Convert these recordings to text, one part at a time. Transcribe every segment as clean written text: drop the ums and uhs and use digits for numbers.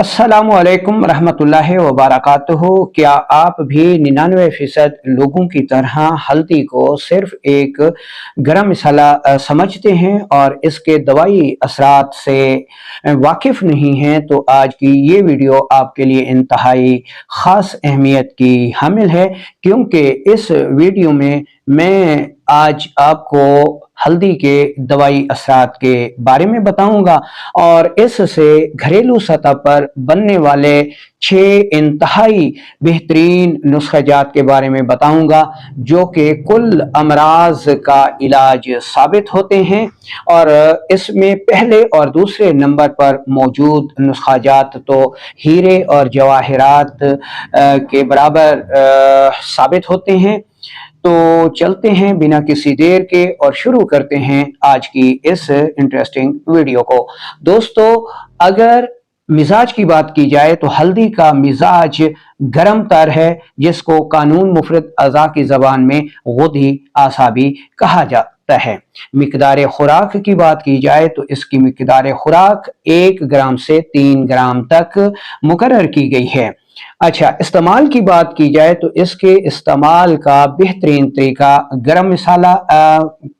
अस्सलामुअलैकुम रहमतुल्लाहि व बरकातुहू। क्या आप भी 99% लोगों की तरह हल्दी को सिर्फ एक गरम मसाला समझते हैं और इसके दवाई असरात से वाकिफ नहीं हैं? तो आज की ये वीडियो आपके लिए इंतहाई ख़ास अहमियत की हामिल है, क्योंकि इस वीडियो में मैं आज आपको हल्दी के दवाई असरात के बारे में बताऊंगा और इससे घरेलू सतह पर बनने वाले 6 इंतहाई बेहतरीन नुस्ख़ाजात के बारे में बताऊंगा, जो कि कुल अमराज का इलाज साबित होते हैं। और इसमें पहले और दूसरे नंबर पर मौजूद नुस्ख़ाजात तो हीरे और जवाहरात के बराबर साबित होते हैं। तो चलते हैं बिना किसी देर के और शुरू करते हैं आज की इस इंटरेस्टिंग वीडियो को। दोस्तों, अगर मिजाज की बात की जाए तो हल्दी का मिजाज गरम तर है, जिसको कानून मुफरद अज़ा की ज़बान में गुदी आसाबी कहा जाता है। मिकदार खुराक की बात की जाए तो इसकी मिकदार खुराक 1 ग्राम से 3 ग्राम तक मुकर्रर की गई है। अच्छा, इस्तेमाल की बात की जाए तो इसके इस्तेमाल का बेहतरीन तरीका गरम मसाला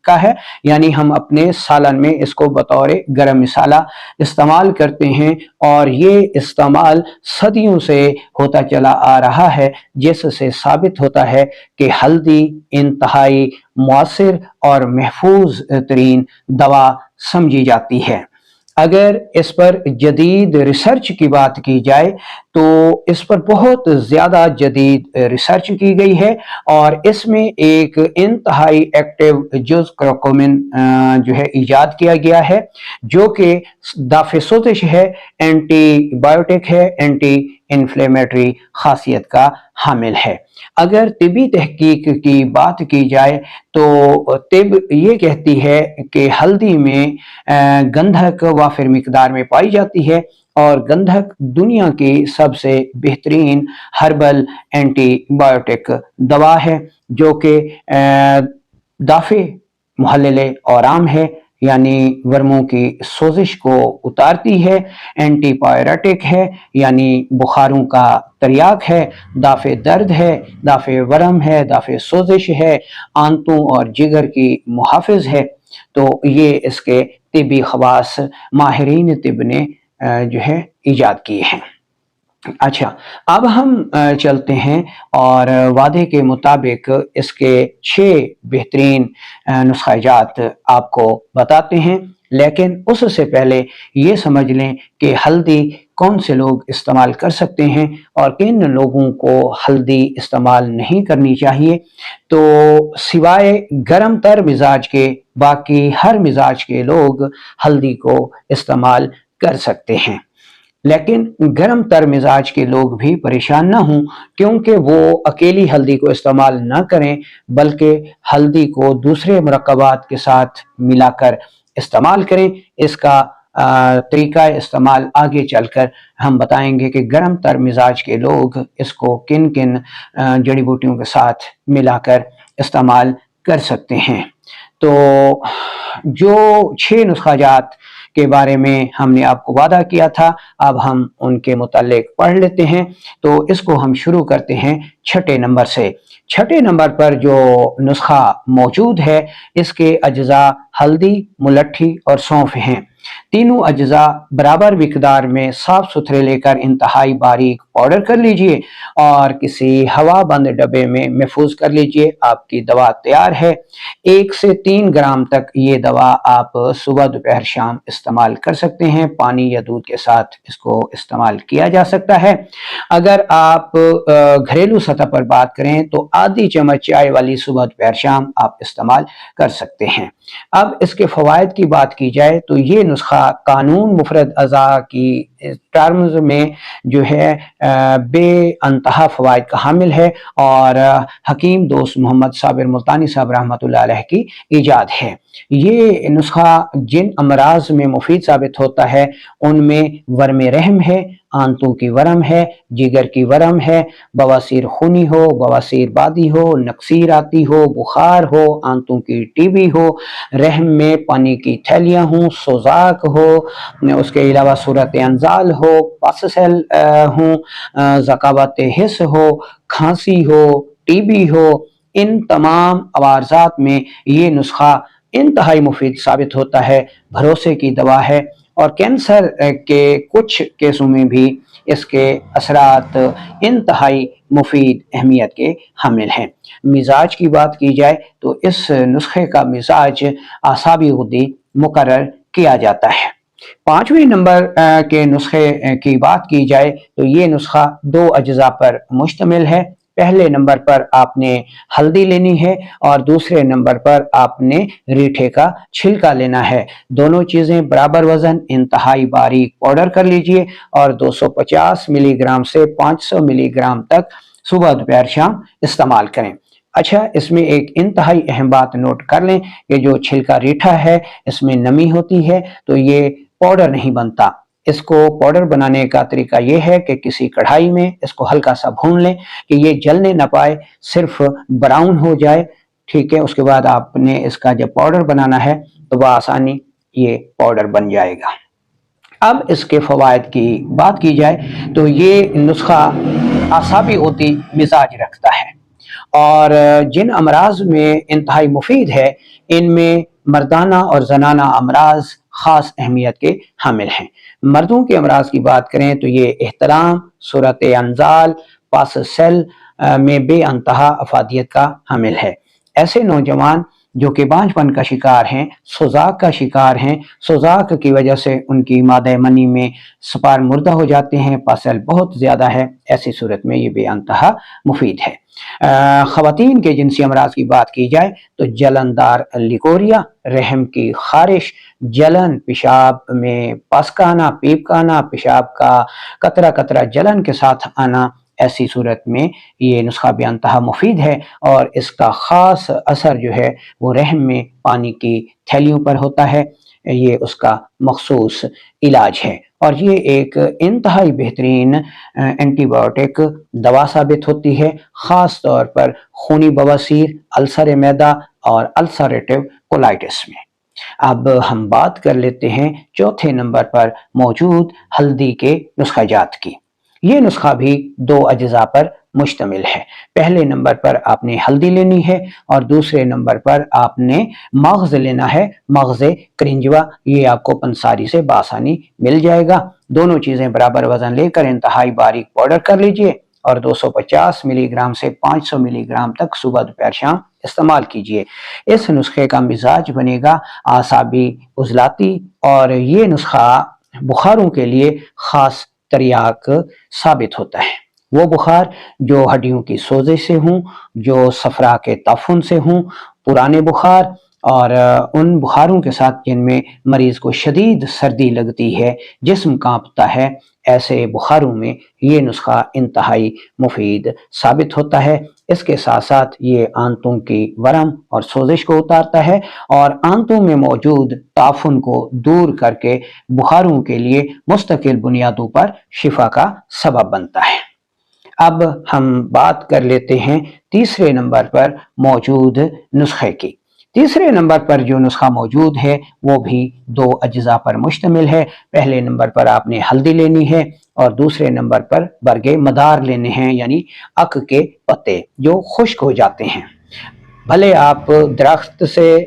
का है, यानी हम अपने सालन में इसको बतौर गरम मसाला इस्तेमाल करते हैं और ये इस्तेमाल सदियों से होता चला आ रहा है, जिससे साबित होता है कि हल्दी इंतहाई मुअस्सिर और महफूज तरीन दवा समझी जाती है। अगर इस पर जदीद रिसर्च की बात की जाए तो इस पर बहुत ज़्यादा जदीद रिसर्च की गई है और इसमें एक इंतहाई एक्टिव जुज़ करकुमिन जो है ईजाद किया गया है, जो कि दाफ़े सोजिश है, एंटीबायोटिक है, एंटी इन्फ्लेमेटरी खासियत का हामिल है। अगर तिबी तहकीक की बात की जाए तो तिब ये कहती है कि हल्दी में गंधक वाफिर मिकदार में पाई जाती है और गंधक दुनिया की सबसे बेहतरीन हर्बल एंटीबायोटिक दवा है, जो कि दाफे मुहल्लिल औराम है, यानी वर्मों की सोजिश को उतारती है, एंटीपायरेटिक है, यानी बुखारों का तरियाक है, दाफे दर्द है, दाफे वरम है, दाफे सोजिश है, आंतों और जिगर की मुहाफिज है। तो ये इसके तिबी खवास माहिरीन तिब ने जो है ईजाद किए हैं। अच्छा, अब हम चलते हैं और वादे के मुताबिक इसके 6 बेहतरीन नुस्ख़ाजात आपको बताते हैं, लेकिन उससे पहले ये समझ लें कि हल्दी कौन से लोग इस्तेमाल कर सकते हैं और किन लोगों को हल्दी इस्तेमाल नहीं करनी चाहिए। तो सिवाय गरम तर मिजाज के बाकी हर मिजाज के लोग हल्दी को इस्तेमाल कर सकते हैं, लेकिन गरम तर मिजाज के लोग भी परेशान ना हों, क्योंकि वो अकेली हल्दी को इस्तेमाल ना करें, बल्कि हल्दी को दूसरे मुरक्कबात के साथ मिलाकर इस्तेमाल करें। इसका तरीका इस्तेमाल आगे चलकर हम बताएंगे कि गरम तर मिजाज के लोग इसको किन किन जड़ी बूटियों के साथ मिलाकर इस्तेमाल कर सकते हैं। तो जो 6 नुस्ख़ाजात के बारे में हमने आपको वादा किया था, अब हम उनके मुतालिक पढ़ लेते हैं। तो इसको हम शुरू करते हैं 6 नंबर से। 6 नंबर पर जो नुस्खा मौजूद है, इसके अज्जा हल्दी, मुलट्ठी और सौंफ हैं। तीनों अज्जा बराबर मिकदार में साफ सुथरे लेकर इंतहाई बारीक पाउडर कर लीजिए और किसी हवा बंद डब्बे में महफूज कर लीजिए। आपकी दवा तैयार है। 1 से 3 ग्राम तक ये दवा आप सुबह दोपहर शाम इस्तेमाल कर सकते हैं। पानी या दूध के साथ इसको इस्तेमाल किया जा सकता है। अगर आप घरेलू सतह पर बात करें तो आधी चम्मच चाय वाली सुबह दोपहर शाम आप इस्तेमाल कर सकते हैं। अब इसके फ़वाइद की बात की जाए तो ये नुस्खा कानून मुफरद अज़ा की टर्म्स में जो है बेअंतहा फ़वाइद का हामिल है और हकीम दोस्त मोहम्मद साबिर मुल्तानी साहब रहमतुल्लाह अलैह की ईजाद है। ये नुस्खा जिन अमराज में मुफीद साबित होता है उनमें वर्म रहम है, आंतों की वरम है, जिगर की वरम है, बवासीर खूनी हो, बवासीर बादी हो, नक्सीर आती हो, बुखार हो, आंतों की टीबी हो, रहम में पानी की थैलियाँ हों, सोजाक हो, उसके अलावा सूरत अंजा इस्तियाल हो, पाससेल हो, ज़कावत हिस्स हो, खांसी हो, टीबी हो, इन तमाम अवारज़ात में ये नुस्खा इंतहाई मुफीद साबित होता है, भरोसे की दवा है। और कैंसर के कुछ केसों में भी इसके असरात इंतहाई मुफीद अहमियत के हामिल हैं। मिजाज की बात की जाए तो इस नुस्खे का मिजाज आसाबी गुद्दी मुकर्रर किया जाता है। पाँचवें नंबर के नुस्खे की बात की जाए तो ये नुस्खा दो अज्जा पर मुश्तमिल है। पहले नंबर पर आपने हल्दी लेनी है और दूसरे नंबर पर आपने रीठे का छिलका लेना है। दोनों चीज़ें बराबर वज़न इंतहाई बारीक पाउडर कर लीजिए और 250 मिलीग्राम से 500 मिलीग्राम तक सुबह दोपहर शाम इस्तेमाल करें। अच्छा, इसमें एक इंतहाई अहम बात नोट कर लें कि जो छिलका रीठा है इसमें नमी होती है तो ये पाउडर नहीं बनता। इसको पाउडर बनाने का तरीका ये है कि किसी कढ़ाई में इसको हल्का सा भून लें कि ये जलने ना पाए, सिर्फ ब्राउन हो जाए। ठीक है, उसके बाद आपने इसका जब पाउडर बनाना है तो वह आसानी ये पाउडर बन जाएगा। अब इसके फ़वाइद की बात की जाए तो ये नुस्खा आसाबी होती मिजाज रखता है और जिन अमराज में इंतहाई मुफीद है इनमें मर्दाना और जनाना अमराज ख़ास अहमियत के हामिल हैं। मर्दों के अमराज की बात करें तो ये एहतराम, सूरत अंजाल, पास सेल में बेअंतहा अफादियत का हामिल है। ऐसे नौजवान जो कि बांझपन का शिकार हैं, सोजाक का शिकार हैं, सोजाक की वजह से उनकी मादा मनी में स्पार मुर्दा हो जाते हैं, पासल बहुत ज़्यादा है, ऐसी सूरत में ये बेअंतहा मुफीद है। ख़वातीन के जिनसी अमराज की बात की जाए तो जलनदार लिकोरिया, रहम की खारिश, जलन, पेशाब में पस का आना, पीप का आना, पेशाब का कतरा कतरा जलन के साथ आना, ऐसी सूरत में ये नुस्खा बेअंतहा मुफीद है और इसका ख़ास असर जो है वो रहम में पानी की थैलियों पर होता है। ये उसका मखसूस इलाज है और ये एक इंतहाई बेहतरीन एंटीबायोटिक दवा साबित होती है, ख़ास तौर पर खूनी बवासीर, अल्सर मैदा और अल्सरेटिव कोलाइटिस में। अब हम बात कर लेते हैं चौथे नंबर पर मौजूद हल्दी के नुस्खाजात की। ये नुस्खा भी दो अज्जा पर मुश्तमिल है। पहले नंबर पर आपने हल्दी लेनी है और दूसरे नंबर पर आपने मगज़ लेना है, मगज़ करिंजवा। ये आपको पंसारी से बासानी मिल जाएगा। दोनों चीज़ें बराबर वज़न लेकर इंतहाई बारीक पाउडर कर लीजिए और 250 मिलीग्राम से 500 मिलीग्राम तक सुबह दोपहर शाम इस्तेमाल कीजिए। इस नुस्खे का मिजाज बनेगा आसाबी उजलाती और ये नुस्खा बुखारों के लिए ख़ास तरियाक साबित होता है। वो बुखार जो हड्डियों की सोजिश से हों, जो सफरा के ताफुन से हों, पुराने बुखार और उन बुखारों के साथ जिनमें मरीज़ को शदीद सर्दी लगती है, जिस्म कांपता है, ऐसे बुखारों में ये नुस्खा इंतहाई मुफीद साबित होता है। इसके साथ साथ ये आंतों की वरम और सोजिश को उतारता है और आंतों में मौजूद ताफुन को दूर करके बुखारों के लिए मुस्तकिल बुनियादों पर शिफा का सबब बनता है। अब हम बात कर लेते हैं तीसरे नंबर पर मौजूद नुस्खे की। तीसरे नंबर पर जो नुस्खा मौजूद है वो भी दो अज्जा पर मुश्तमिल है। पहले नंबर पर आपने हल्दी लेनी है और दूसरे नंबर पर बरगे मदार लेने हैं, यानी अक के पत्ते जो खुश्क हो जाते हैं। भले आप दरख्त से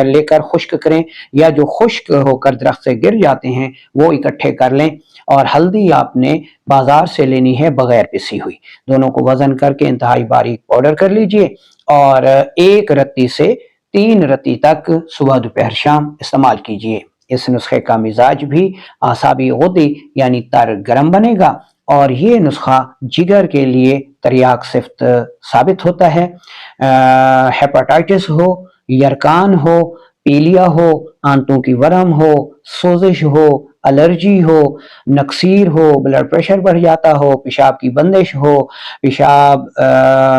लेकर खुश्क करें या जो खुश्क होकर दरख्त से गिर जाते हैं वो इकट्ठे कर लें। और हल्दी आपने बाजार से लेनी है बगैर पिसी हुई। दोनों को वजन करके इंतहाई बारीक पाउडर कर लीजिए और एक रत्ती से 3 रत्ती तक सुबह दोपहर शाम इस्तेमाल कीजिए। इस नुस्खे का मिजाज भी आसाबी गुद्दी यानी तर गरम बनेगा और ये नुस्खा जिगर के लिए तरियाक सिफ्त साबित होता है। हेपेटाइटिस हो, यरकान हो, पीलिया हो, आंतों की वरम हो, सोजिश हो, एलर्जी हो, नक्सीर हो, ब्लड प्रेशर बढ़ जाता हो, पेशाब की बंदिश हो, पेशाब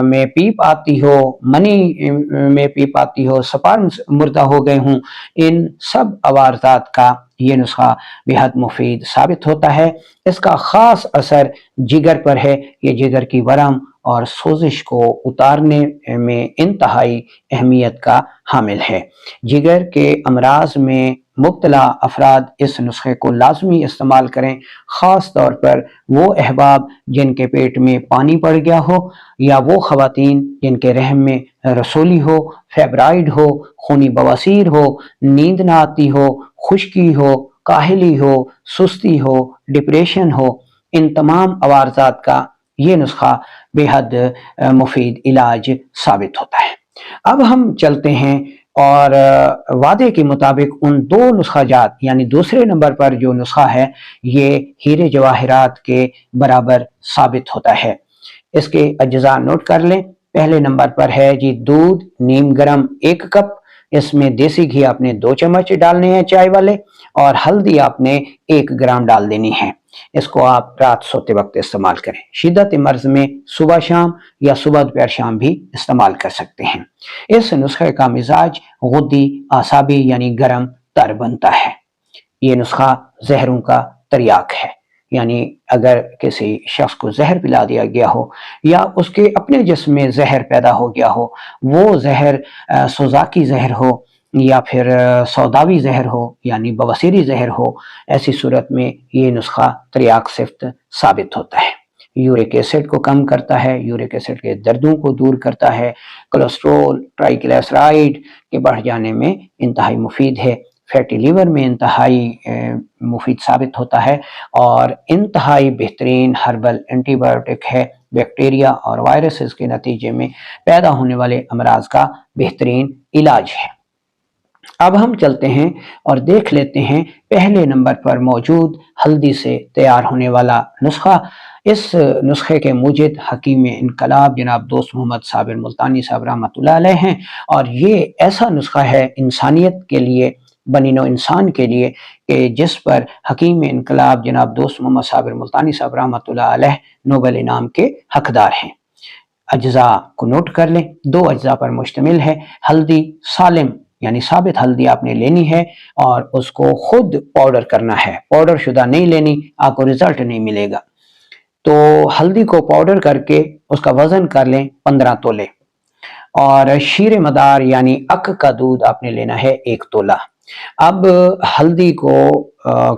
में पीप आती हो, मनी में पीप आती हो, स्पर्म मुर्दा हो गए हों, इन सब अवारदात का ये नुस्खा बेहद मुफीद साबित होता है। इसका ख़ास असर जिगर पर है। ये जिगर की वरम और सोजिश को उतारने में इंतहाई अहमियत का हामिल है। जिगर के अमराज में مبتلا افراد اس نسخے کو لازمی استعمال کریں، خاص طور پر وہ احباب جن کے پیٹ میں پانی پڑ گیا ہو، یا وہ خواتین جن کے رحم میں رسولی ہو، فیبرائڈ ہو، خونی بواسیر ہو، نیند نہ آتی ہو، خشکی ہو، کاہلی ہو، سستی ہو، ڈپریشن ہو۔ ان تمام عوارضات کا یہ نسخہ بے حد مفید علاج ثابت ہوتا ہے۔ اب ہم چلتے ہیں اور وعدے کے مطابق ان دو نسخہ جات، یعنی دوسرے نمبر پر جو نسخہ ہے یہ ہیرے جواہرات کے برابر ثابت ہوتا ہے۔ اس کے اجزاء نوٹ کر لیں۔ پہلے نمبر پر ہے جی دودھ نیم گرم 1 کپ، اس میں دیسی گھی آپ نے 2 چمچ ڈالنے ہیں چائے والے، اور ہلدی آپ نے 1 گرام ڈال دینی ہے۔ اس کو آپ رات سوتے وقت استعمال کریں۔ شدت مرض میں صبح شام یا صبح دوپہر شام بھی استعمال کر سکتے ہیں۔ اس نسخے کا مزاج غدی اعصابی یعنی گرم تر بنتا ہے۔ یہ نسخہ زہروں کا تریاک ہے، یعنی اگر کسی شخص کو زہر پلا دیا گیا ہو یا اس کے اپنے جسم میں زہر پیدا ہو گیا ہو، وہ زہر سوزاکی زہر ہو یا پھر سوداوی زہر ہو یعنی بواسیری زہر ہو، ایسی صورت میں یہ نسخہ تریاک صفت ثابت ہوتا ہے۔ یورک ایسڈ کو کم کرتا ہے، یورک ایسڈ کے دردوں کو دور کرتا ہے، کولیسٹرول ٹرائیگلیسرائڈ کے بڑھ جانے میں انتہائی مفید ہے، فیٹی لیور میں انتہائی مفید ثابت ہوتا ہے، اور انتہائی بہترین ہربل اینٹی بائیوٹک ہے، بیکٹیریا اور وائرسز کے نتیجے میں پیدا ہونے والے امراض کا بہترین علاج ہے۔ اب ہم چلتے ہیں اور دیکھ لیتے ہیں پہلے نمبر پر موجود ہلدی سے تیار ہونے والا نسخہ۔ اس نسخے کے موجد حکیم انقلاب جناب دوست محمد صابر ملتانی صاحب رحمۃ اللہ علیہ ہیں، اور یہ ایسا نسخہ ہے انسانیت کے لیے، بنی نوع انسان کے لیے، کہ جس پر حکیم انقلاب جناب دوست محمد صابر ملتانی صاحب رحمۃ اللہ علیہ نوبل انعام کے حقدار ہیں۔ اجزاء کو نوٹ کر لیں۔ 2 اجزاء پر مشتمل ہے۔ ہلدی سالم یعنی ثابت ہلدی آپ نے لینی ہے اور اس کو خود پاؤڈر کرنا ہے، پاؤڈر شدہ نہیں لینی، آپ کو رزلٹ نہیں ملے گا۔ تو ہلدی کو پاؤڈر کر کے اس کا وزن کر لیں 15 تولے، اور شیر مدار یعنی اک کا دودھ آپ نے لینا ہے 1 تولہ۔ اب ہلدی کو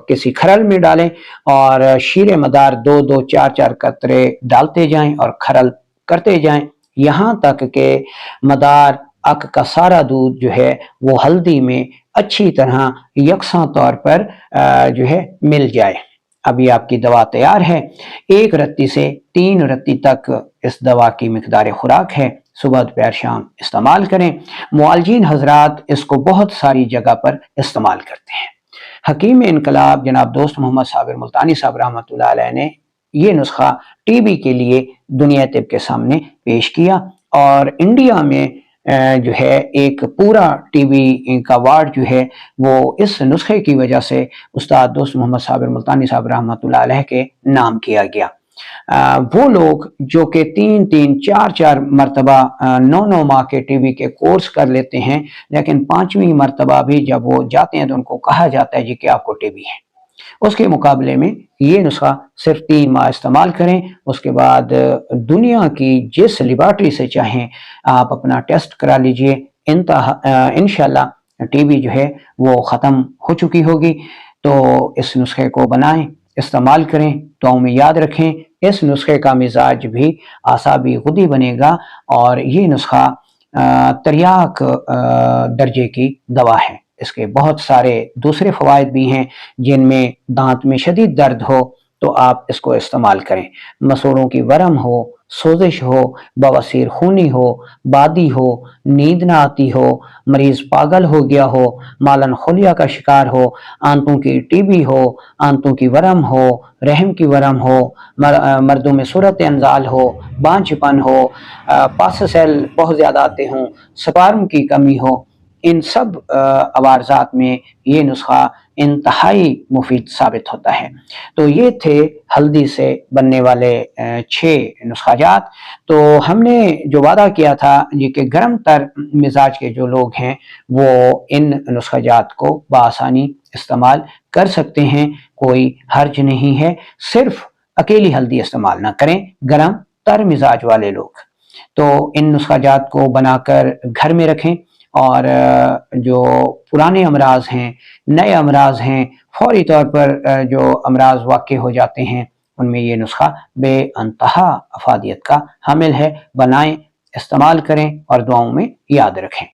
کسی کھرل میں ڈالیں اور شیر مدار 2 4 قطرے ڈالتے جائیں اور کھرل کرتے جائیں، یہاں تک کہ مدار اک کا سارا دودھ جو ہے وہ ہلدی میں اچھی طرح یکساں طور پر جو ہے مل جائے۔ ابھی آپ کی دوا تیار ہے۔ 1 رتی سے 3 رتی تک اس دوا کی مقدار خوراک ہے، صبح دوپہر شام استعمال کریں۔ معالجین حضرات اس کو بہت ساری جگہ پر استعمال کرتے ہیں۔ حکیم انقلاب جناب دوست محمد صابر ملتانی صاحب رحمۃ اللہ علیہ نے یہ نسخہ ٹی بی کے لیے دنیا طب کے سامنے پیش کیا، اور انڈیا میں جو ہے ایک پورا ٹی بی کا وارڈ جو ہے وہ اس نسخے کی وجہ سے استاد دوست محمد صابر ملتانی صاحب رحمۃ اللہ علیہ کے نام کیا گیا۔ وہ لوگ جو کہ 3 4 مرتبہ 9 ماہ کے ٹی بی کے کورس کر لیتے ہیں، لیکن 5ویں مرتبہ بھی جب وہ جاتے ہیں تو ان کو کہا جاتا ہے جی کہ آپ کو ٹی بی ہے، اس کے مقابلے میں یہ نسخہ صرف 3 ماہ استعمال کریں، اس کے بعد دنیا کی جس لیبارٹری سے چاہیں آپ اپنا ٹیسٹ کرا لیجئے، انشاءاللہ ٹی بی جو ہے وہ ختم ہو چکی ہوگی۔ تو اس نسخے کو بنائیں، استعمال کریں، دعاؤں میں یاد رکھیں۔ اس نسخے کا مزاج بھی اعصابی غدی بنے گا، اور یہ نسخہ تریاک درجے کی دوا ہے۔ اس کے بہت سارے دوسرے فوائد بھی ہیں، جن میں دانت میں شدید درد ہو تو آپ اس کو استعمال کریں، مسوڑوں کی ورم ہو، سوزش ہو، بواسیر خونی ہو، بادی ہو، نیند نہ آتی ہو، مریض پاگل ہو گیا ہو، مالن خلیہ کا شکار ہو، آنتوں کی ٹی بی ہو، آنتوں کی ورم ہو، رحم کی ورم ہو، مردوں میں صورت انزال ہو، بانجھ پن ہو، پاس سیل بہت زیادہ آتے ہوں، سپارم کی کمی ہو، ان سب عوارضات میں یہ نسخہ انتہائی مفید ثابت ہوتا ہے۔ تو یہ تھے ہلدی سے بننے والے 6 نسخہ جات۔ تو ہم نے جو وعدہ کیا تھا یہ کہ گرم تر مزاج کے جو لوگ ہیں وہ ان نسخہ جات کو بآسانی استعمال کر سکتے ہیں، کوئی حرج نہیں ہے، صرف اکیلی ہلدی استعمال نہ کریں گرم تر مزاج والے لوگ۔ تو ان نسخہ جات کو بنا کر گھر میں رکھیں اور جو پرانے امراض ہیں، نئے امراض ہیں، فوری طور پر جو امراض واقع ہو جاتے ہیں، ان میں یہ نسخہ بے انتہا افادیت کا حامل ہے۔ بنائیں، استعمال کریں اور دعاؤں میں یاد رکھیں۔